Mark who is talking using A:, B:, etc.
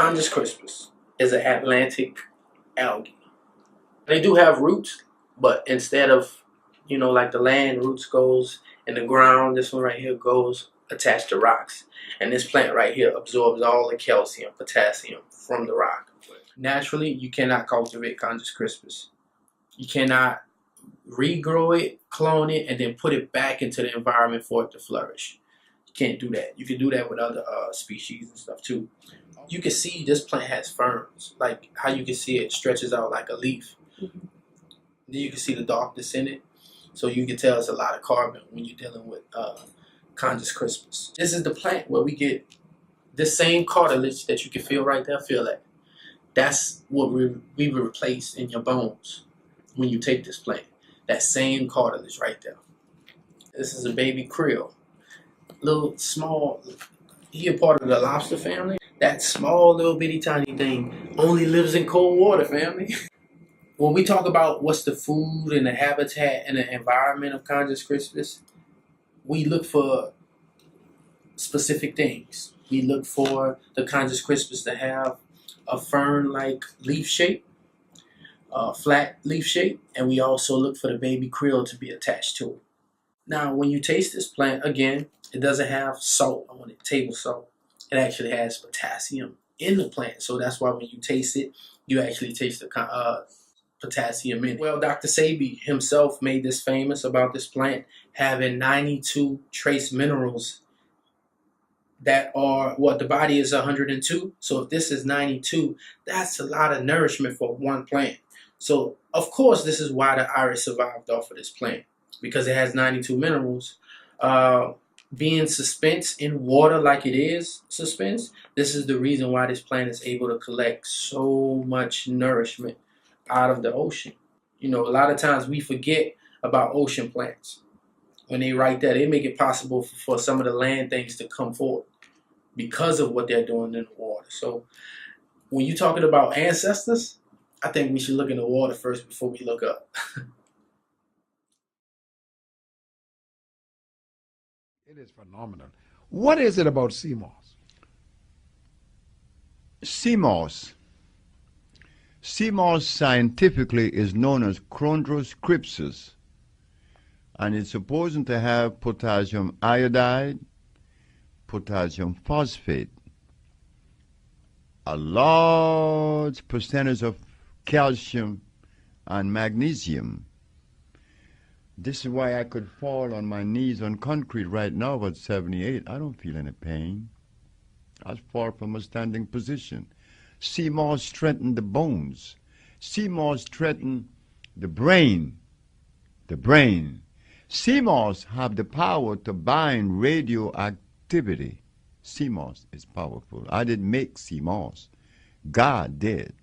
A: Chondrus Crispus is an Atlantic algae. They do have roots, but instead of, like the land roots goes in the ground, this one right here goes attached to rocks. And this plant right here absorbs all the calcium, potassium from the rock. Naturally, you cannot cultivate Chondrus Crispus. You cannot regrow it, clone it, and then put it back into the environment for it to flourish. You can't do that. You can do that with other species and stuff too. You can see this plant has ferns, like how you can see it stretches out like a leaf. Then you can see the darkness in it, so you can tell it's a lot of carbon when you're dealing with Chondrus Crispus. This is the plant where we get this same cartilage that you can feel right there. Feel that. That's what we replace in your bones when you take this plant. That same cartilage right there. This is a baby krill. Little small, he a part of the lobster family. That small little bitty tiny thing only lives in cold water, family. When we talk about what's the food and the habitat and the environment of Chondrus Crispus, we look for specific things. We look for the Chondrus Crispus to have a fern-like leaf shape, flat leaf shape, and we also look for the baby krill to be attached to it. Now, when you taste this plant, again, it doesn't have salt on it, table salt. It actually has potassium in the plant, so that's why when you taste it, you actually taste the potassium in it. Well, Dr. Sebi himself made this famous about this plant having 92 trace minerals that are, the body is 102. So if this is 92, that's a lot of nourishment for one plant. So, of course, this is why the iris survived off of this plant, because it has 92 minerals. Being suspense in water like it is suspense, this is the reason why this plant is able to collect so much nourishment out of the ocean. A lot of times we forget about ocean plants. When they write that, they make it possible for some of the land things to come forward because of what they're doing in the water. So when you're talking about ancestors, I think we should look in the water first before we look up.
B: It is phenomenal. What is it about Seamoss?
C: Seamoss. Seamoss scientifically is known as Chondrus Crispus, and it's supposed to have potassium iodide, potassium phosphate, a large percentage of calcium and magnesium. This is why I could fall on my knees on concrete right now at 78. I don't feel any pain. I fall from a standing position. Seamoss strengthen the bones. Seamoss strengthen the brain. Seamoss have the power to bind radioactivity. Seamoss is powerful. I didn't make Seamoss. God did.